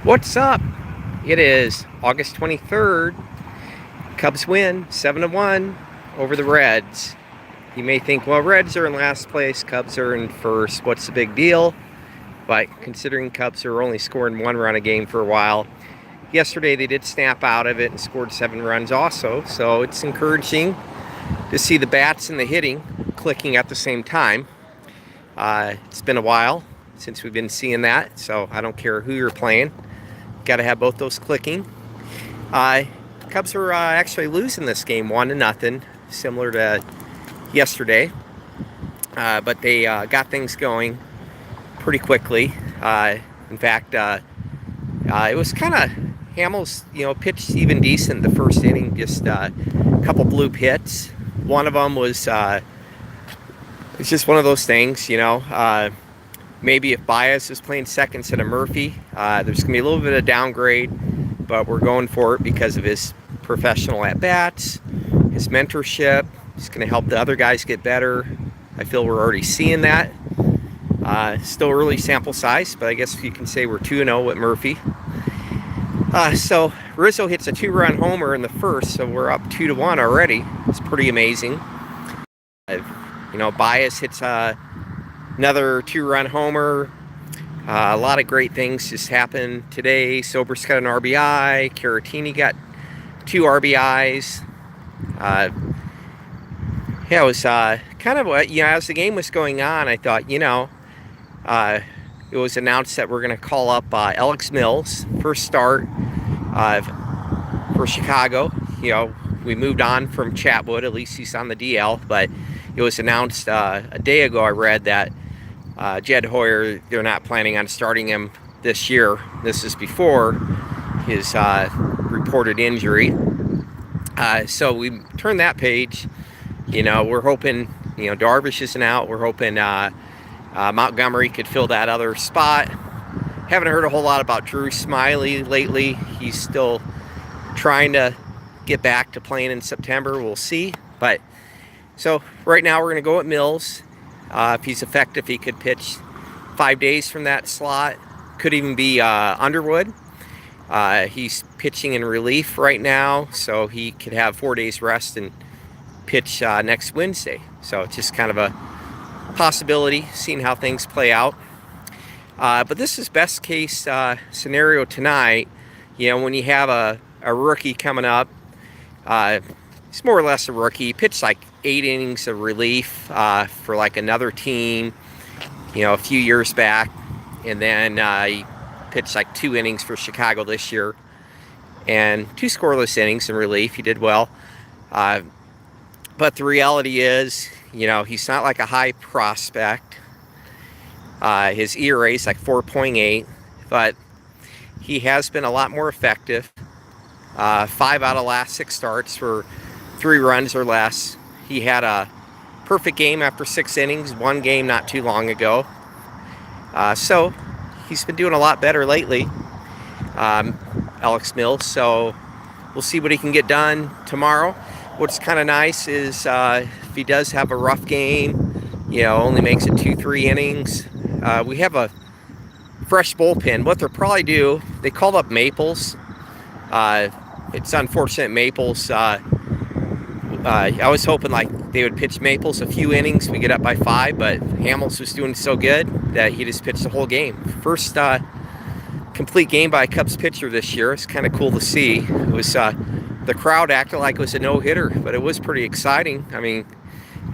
What's up? It is August 23rd. Cubs win 7-1 over the Reds. You may think, well, Reds are in last place, Cubs are in first. What's the big deal? But considering Cubs are only scoring one run a game for a while, yesterday they did snap out of it and scored 7 runs also. So it's encouraging to see the bats and the hitting clicking at the same time. It's been a while since we've been seeing that, so I don't care who you're playing. Got to have both those clicking. Uh, Cubs are actually losing this game 1-0, similar to yesterday. But they got things going pretty quickly. In fact, it was kind of Hamels, pitched even decent the first inning. Just a couple bloop hits. One of them was it's just one of those things, maybe if Baez is playing second instead of Murphy, there's going to be a little bit of downgrade, but we're going for it because of his professional at-bats, his mentorship. He's going to help the other guys get better. I feel we're already seeing that. Still early sample size, but I guess you can say we're 2-0 with Murphy. So Rizzo hits a 2-run homer in the first, so we're up 2-1 already. It's pretty amazing. Baez hits another 2-run homer. A lot of great things just happened today. Sober's got an RBI. Caratini got 2 RBIs. It was kind of as the game was going on, I thought, it was announced that we're going to call up Alex Mills, first start for Chicago. We moved on from Chatwood, at least he's on the DL, but it was announced a day ago, I read, that Jed Hoyer, they're not planning on starting him this year. This is before his reported injury. So we turned that page. We're hoping, Darvish isn't out. We're hoping Montgomery could fill that other spot. Haven't heard a whole lot about Drew Smyly lately. He's still trying to get back to playing in September. We'll see. But so right now we're going to go with Mills. If he's effective, he could pitch 5 days from that slot. Could even be Underwood. He's pitching in relief right now, so he could have 4 days rest and pitch next Wednesday. So it's just kind of a possibility, seeing how things play out. But this is best case scenario tonight. When you have a rookie coming up, he's more or less a rookie. He pitched like 8 innings of relief for like another team, a few years back. And then he pitched like 2 innings for Chicago this year. And 2 scoreless innings in relief. He did well. But the reality is, he's not like a high prospect. His ERA is like 4.8. But he has been a lot more effective. 5 out of last 6 starts for 3 runs or less. He had a perfect game after 6 innings, 1 game not too long ago. So he's been doing a lot better lately, Alex Mills. So we'll see what he can get done tomorrow. What's kind of nice is if he does have a rough game, only makes it 2-3 innings, we have a fresh bullpen. What they'll probably do, they called up Maples. It's unfortunate Maples. I was hoping like they would pitch Maples a few innings, we get up by 5, but Hamels was doing so good that he just pitched the whole game. First complete game by a Cubs pitcher this year. It's kind of cool to see. It was the crowd acted like it was a no-hitter, but it was pretty exciting. I mean,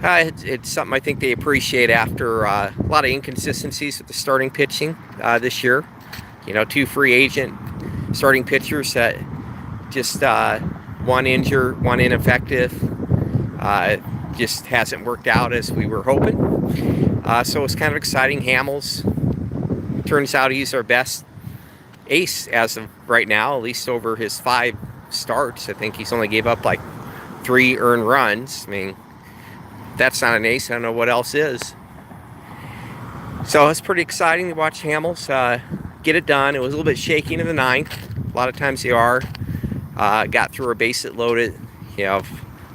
it's something I think they appreciate after a lot of inconsistencies with the starting pitching this year. 2 free agent starting pitchers that just one injured, one ineffective. Just hasn't worked out as we were hoping. So it's kind of exciting. Hamels, turns out he's our best ace as of right now, at least over his 5 starts. I think he's only gave up like 3 earned runs. I mean, that's not an ace. I don't know what else is. So it's pretty exciting to watch Hamels get it done. It was a little bit shaky in the 9th. A lot of times they are. Got through a base hit loaded.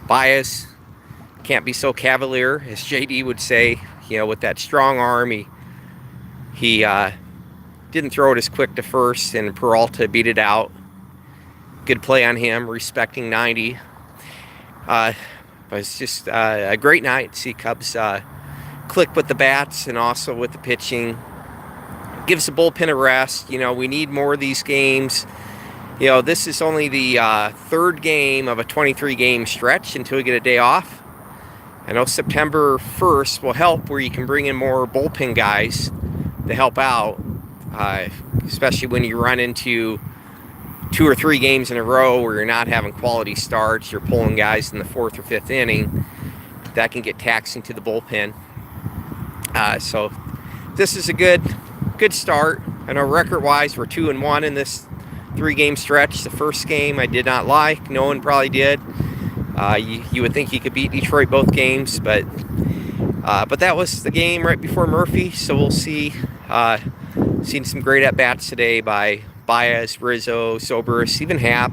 Baez can't be so cavalier, as JD would say. With that strong arm, he didn't throw it as quick to first, and Peralta beat it out. Good play on him, respecting 90. But it's just a great night to see Cubs click with the bats and also with the pitching. Gives the bullpen a rest. You know, we need more of these games. You know, this is only the third game of a 23-game stretch until we get a day off. I know September 1st will help, where you can bring in more bullpen guys to help out, especially when you run into 2 or 3 games in a row where you're not having quality starts, you're pulling guys in the 4th or 5th inning. That can get taxing to the bullpen. So this is a good start. I know record-wise we're 2-1 in this 3-game stretch. The first game I did not like. No one probably did. You would think you could beat Detroit both games, but that was the game right before Murphy. So we'll see. Seen some great at-bats today by Baez, Rizzo, Zobrist, even Happ.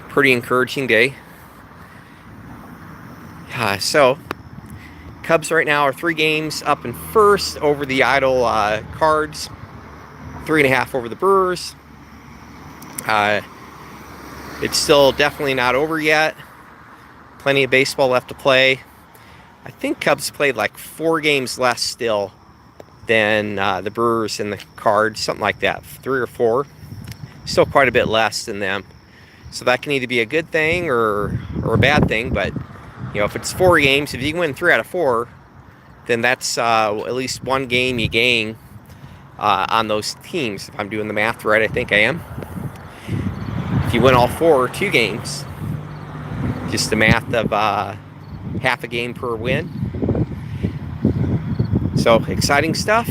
Pretty encouraging day. So Cubs right now are 3 games up in first over the idle Cards, 3.5 over the Brewers. It's still definitely not over yet. Plenty of baseball left to play. I think Cubs played like 4 games less still than the Brewers and the Cards, something like that, 3 or 4. Still quite a bit less than them. So that can either be a good thing or a bad thing, but you know, if it's 4 games, if you can win 3 out of 4, then that's at least 1 game you gain on those teams. If I'm doing the math right, I think I am. If you win all 4 or 2 games, just the math of half a game per win. So exciting stuff.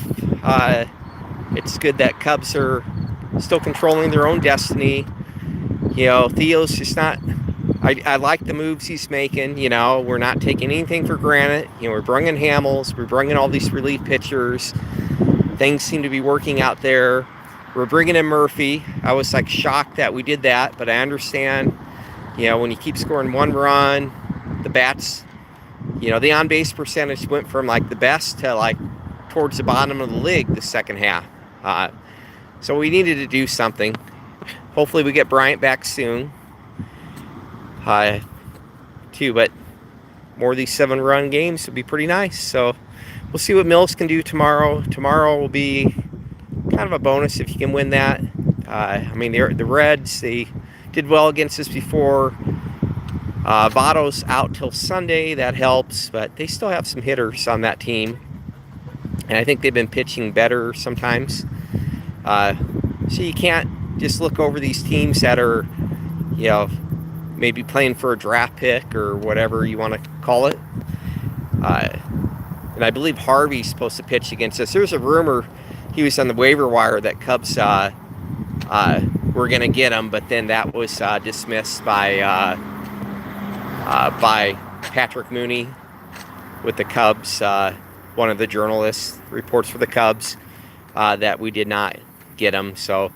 It's good that Cubs are still controlling their own destiny. You know, Theo's just not... I like the moves he's making. You know, we're not taking anything for granted. You know, we're bringing Hamels. We're bringing all these relief pitchers. Things seem to be working out there. We're bringing in Murphy. I was like shocked that we did that, but I understand. You know, when you keep scoring 1 run, the bats, you know, the on-base percentage went from like the best to like towards the bottom of the league the second half. So we needed to do something. Hopefully we get Bryant back soon. Too, but more of these 7-run games would be pretty nice. So we'll see what Mills can do tomorrow. Tomorrow will be kind of a bonus if you can win that. I mean, the Reds, they did well against us before. Votto's out till Sunday. That helps, but they still have some hitters on that team. And I think they've been pitching better sometimes. So you can't just look over these teams that are, you know, maybe playing for a draft pick or whatever you want to call it. And I believe Harvey's supposed to pitch against us. There's a rumor he was on the waiver wire that Cubs were going to get him, but then that was dismissed by Patrick Mooney with the Cubs. One of the journalists reports for the Cubs that we did not get him. So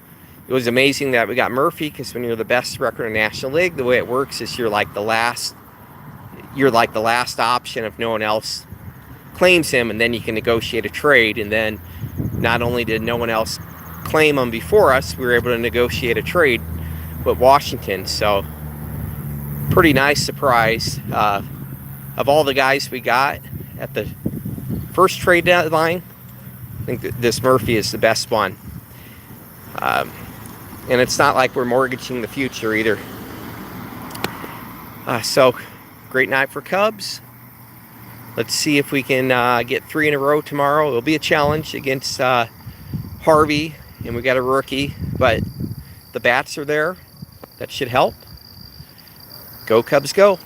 it was amazing that we got Murphy, because when you're the best record in the National League, the way it works is you're like the last option if no one else claims him, and then you can negotiate a trade. And then not only did no one else claim him before us, we were able to negotiate a trade with Washington. So pretty nice surprise. Of all the guys we got at the first trade deadline, I think that this Murphy is the best one. And it's not like we're mortgaging the future either. So, great night for Cubs. Let's see if we can get 3 in a row tomorrow. It'll be a challenge against Harvey, and we got a rookie, but the bats are there. That should help. Go Cubs, go.